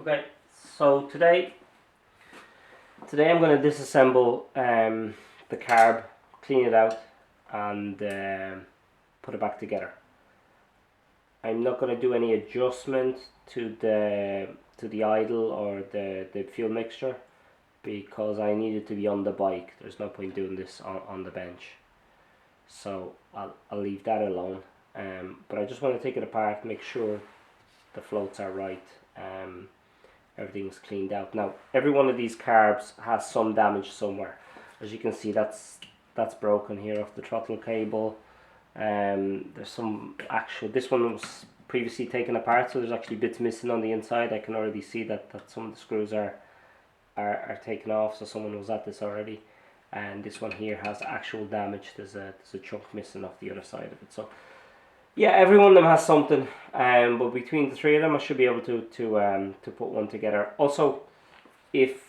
Okay, so today I'm going to disassemble the carb, clean it out, and put it back together. I'm not going to do any adjustment to the idle or the fuel mixture because I need it to be on the bike. There's no point doing this on the bench, so I'll leave that alone. But I just want to take it apart, make sure the floats are right. Everything's cleaned out. Now every one of these carbs has some damage somewhere. As you can see, that's broken here off the throttle cable. There's some actual, this one was previously taken apart, so there's actually bits missing on the inside. I can already see that some of the screws are taken off, so someone was at this already. And this one here has actual damage. There's a chunk missing off the other side of it. So yeah, every one of them has something, but between the three of them, I should be able to put one together. Also, if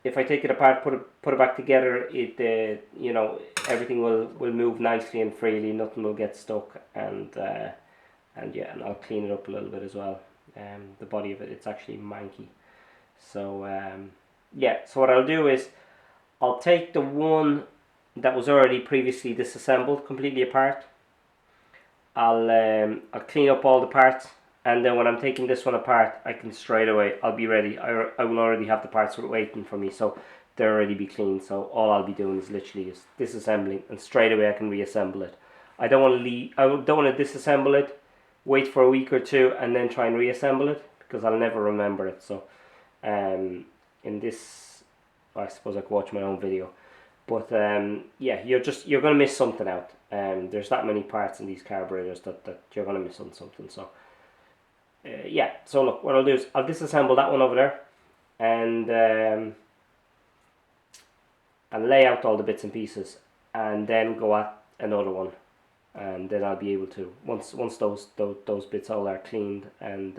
I take it apart, put it back together, it you know, everything will move nicely and freely. Nothing will get stuck, and yeah, and I'll clean it up a little bit as well. The body of it, it's actually manky. So yeah, so what I'll do is I'll take the one that was already previously disassembled completely apart. I'll clean up all the parts, and then when I'm taking this one apart, I can straight away, I'll be ready. I will already have the parts waiting for me, so they'll already be clean. So all I'll be doing is literally just disassembling, and straight away I can reassemble it. I don't want to disassemble it, wait for a week or two, and then try and reassemble it, because I'll never remember it. So in this, I suppose I could watch my own video. But yeah, you're going to miss something out. There's that many parts in these carburetors that you're going to miss on something. So yeah, so look, what I'll do is I'll disassemble that one over there, and lay out all the bits and pieces, and then go at another one, and then I'll be able to, once those bits all are cleaned and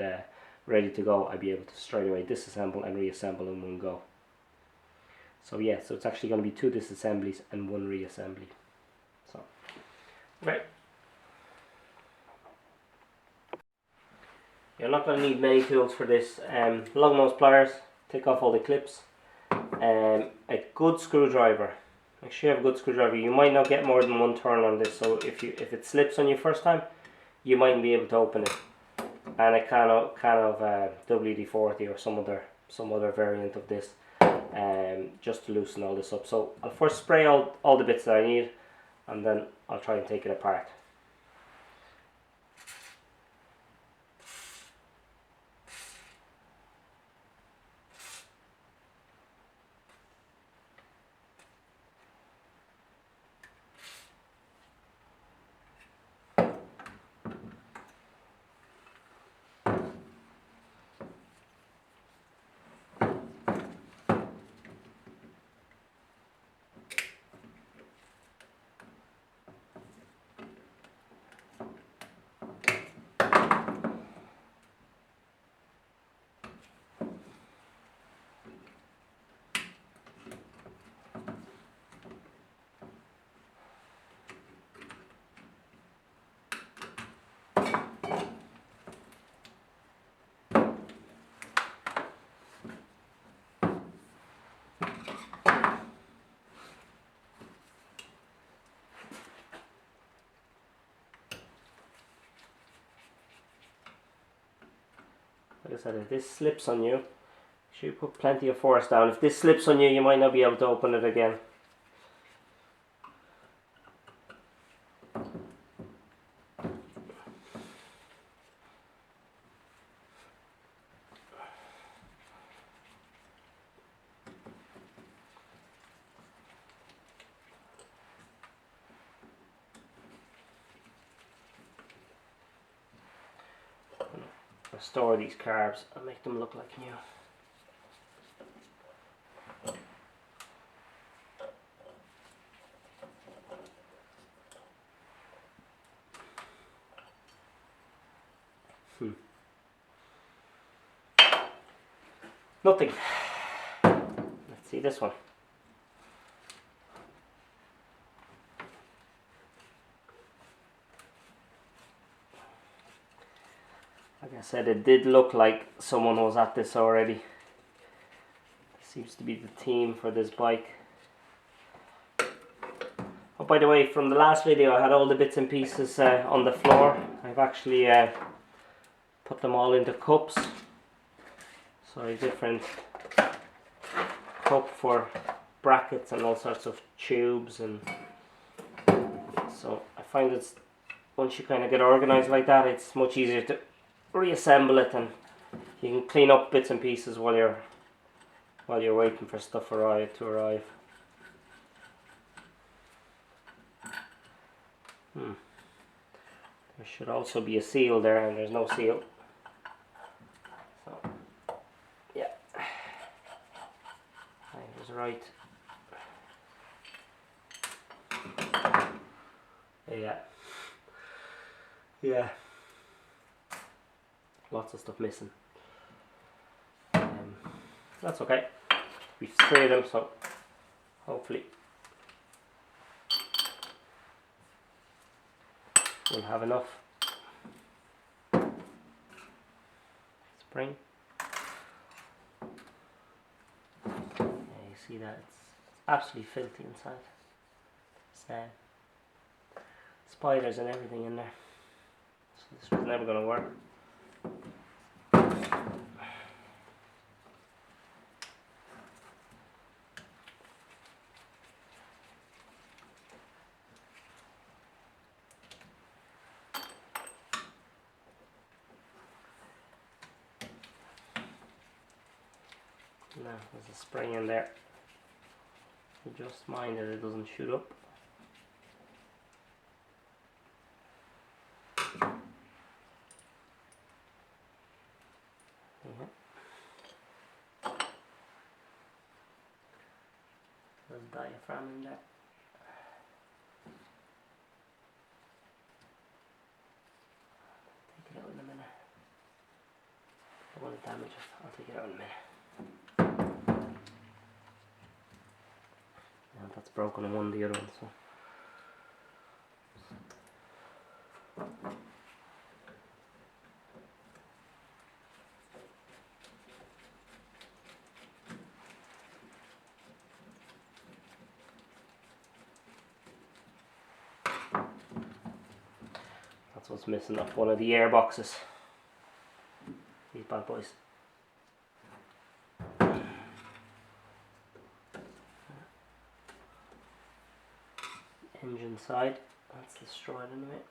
ready to go, I'll be able to straight away disassemble and reassemble in one go. So yeah, so it's actually going to be 2 disassemblies and 1 reassembly. So, right. You're not going to need many tools for this. Long nose pliers, take off all the clips. A good screwdriver. Make sure you have a good screwdriver. You might not get more than 1 turn on this, so if it slips on you first time, you mightn't be able to open it. And a kind of WD-40 or some other variant of this. Just to loosen all this up. So I'll first spray all the bits that I need, and then I'll try and take it apart. Like I said, if this slips on you, you should put plenty of force down. If this slips on you, you might not be able to open it again. Restore these carbs and make them look like new. Nothing. Let's see this one. Like I said it did look like someone was at this already. Seems to be the theme for this bike. Oh, by the way, from the last video I had all the bits and pieces on the floor. I've actually put them all into cups. So a different cup for brackets and all sorts of tubes, and so I find it's, once you kind of get organized like that, it's much easier to reassemble it, and you can clean up bits and pieces while you're waiting for stuff to arrive. There should also be a seal there, and there's no seal. So yeah, I was right. Yeah. Lots of stuff missing. That's okay. We've sprayed them, so hopefully we'll have enough. Spring. Yeah, you see that it's absolutely filthy inside. It's, spiders and everything in there. So this was never going to work. Now there's a spring in there. Just mind that it doesn't shoot up. There's a diaphragm in there. Take it out in a minute. I don't want to damage it. I'll take it out in a minute. Yeah, that's broken in one of the other ones. So. That's what's missing off one of the air boxes. These bad boys. Engine side, that's destroyed in a bit.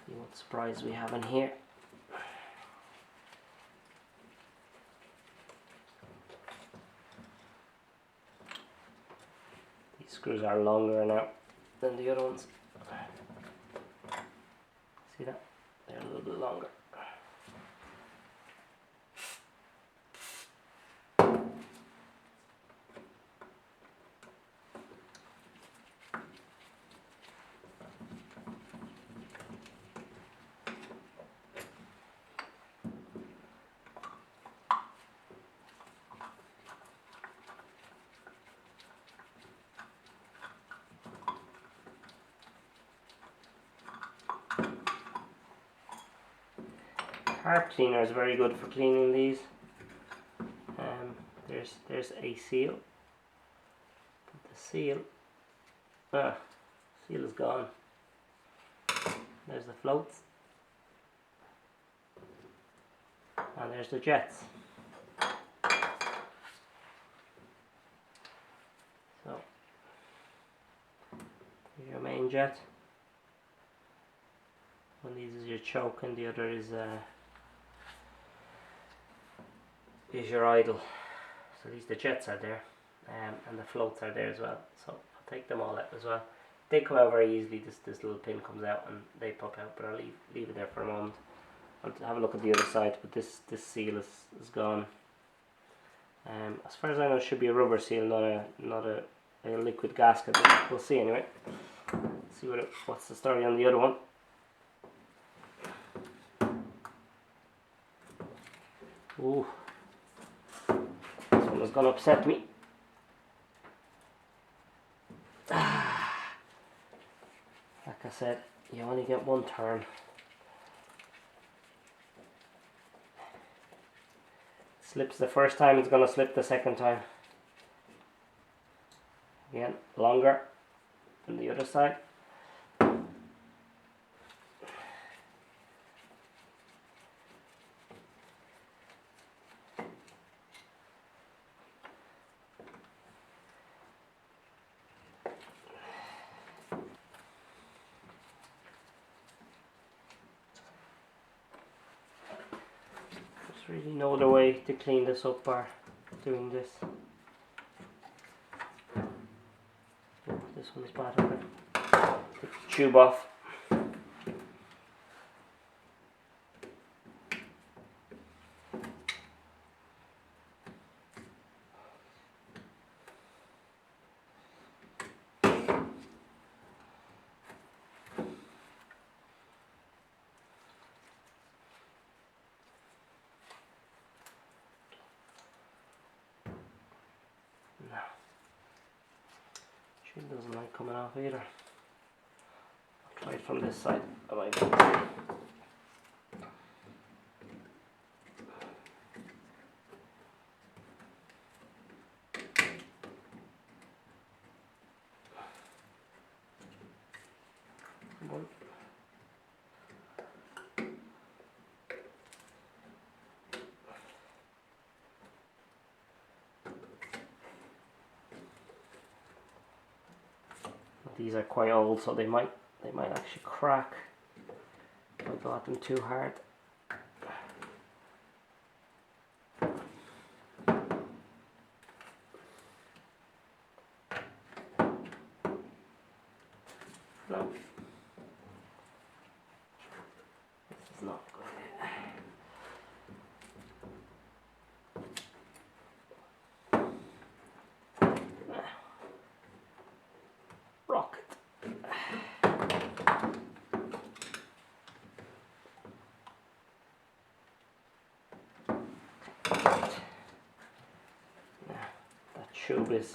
See what surprise we have in here. These screws are longer now than the other ones. See that? They're a little bit longer. Carb cleaner is very good for cleaning these. There's a seal. But the seal is gone. There's the floats. And there's the jets. So here's your main jet. One of these is your choke and the other is your idle. So these, the jets are there, and the floats are there as well. So I'll take them all out as well. They come out very easily. This little pin comes out and they pop out, but I'll leave it there for a moment. I'll have a look at the other side, but this seal is gone. As far as I know, it should be a rubber seal, not a liquid gasket. We'll see anyway. See what's the story on the other one. Ooh, this one is going to upset me. Like I said, you only get one turn. Slips the first time, it's going to slip the second time. Again, longer than the other side. There's really no other way to clean this up bar doing this. Oh, this one's bad. Okay. Take the tube off. No. She doesn't like coming off either. I'll try it from this side. I might be. One. These are quite old, so they might actually crack if I got them too hard. No, this is not good. Rocket. That tube is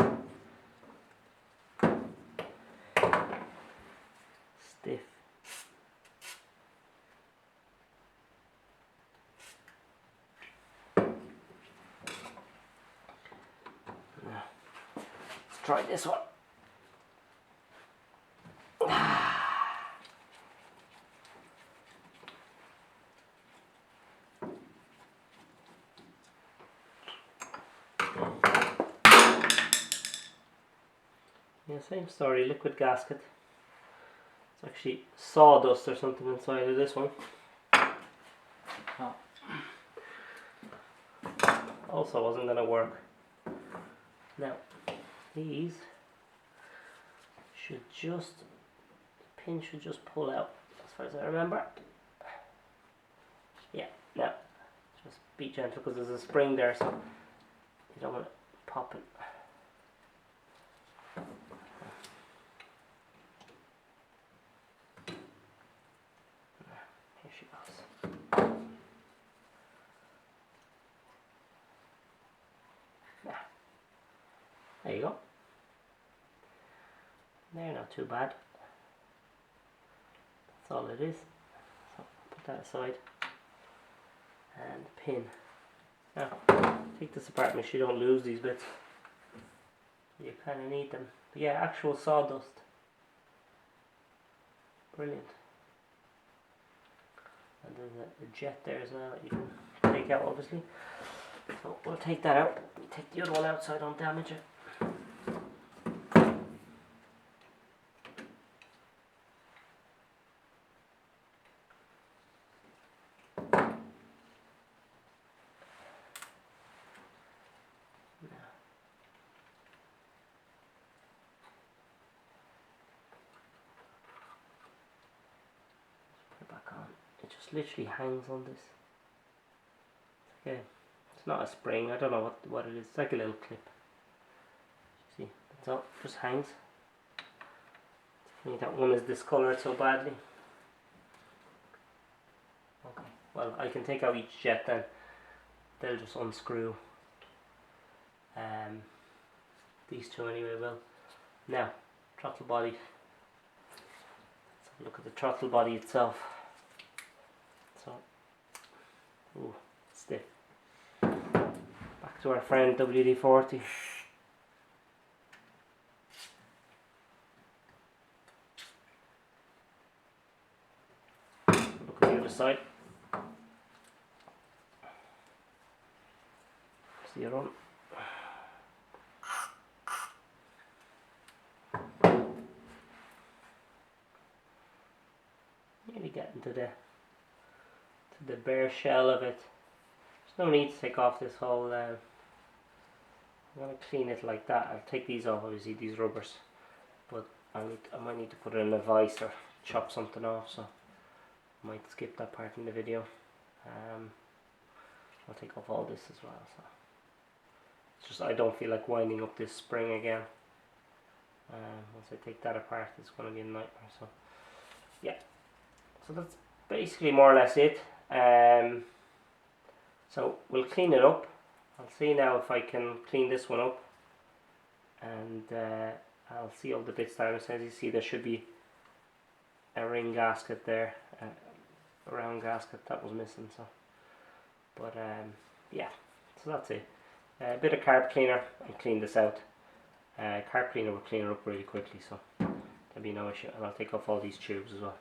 stiff. Now, let's try this one. Yeah, same story, liquid gasket. It's actually sawdust or something inside of this one. Oh. Also wasn't going to work. Now, these should just, the pin should just pull out as far as I remember. Yeah, now, just be gentle because there's a spring there, so you don't want it popping. Here she goes. Now, there you go. They're not too bad. That's all it is. So put that aside and pin. Now take this apart, make sure you don't lose these bits. You kind of need them. But yeah, actual sawdust. Brilliant. And there's a jet there as well that you can take out, obviously. So we'll take that out. Take the other one out so I don't damage it. Back on. It just literally hangs on this. Okay, it's not a spring. I don't know what it is. It's like a little clip. See, that's all. It just hangs. I think that one is discolored so badly. Okay, well I can take out each jet then. they'll just unscrew. These two anyway will. Now, throttle body. Let's have a look at the throttle body itself. So, ooh, stiff. Back to our friend WD-40. Look at the other side. See it on. Nearly getting to the bare shell of it. There's no need to take off this whole. I'm going to clean it like that. I'll take these off, obviously, these rubbers, but I might need to put it in a vise or chop something off, so I might skip that part in the video. I'll take off all this as well. So it's just I don't feel like winding up this spring again. Once I take that apart, it's going to be a nightmare. So yeah, so that's basically more or less it. So we'll clean it up. I'll see now if I can clean this one up, and I'll see all the bits down. As you see, there should be a ring gasket there, a round gasket that was missing. So, but yeah, so that's it. A bit of carb cleaner and clean this out. Carb cleaner will clean it up really quickly, so there'll be no issue. And I'll take off all these tubes as well.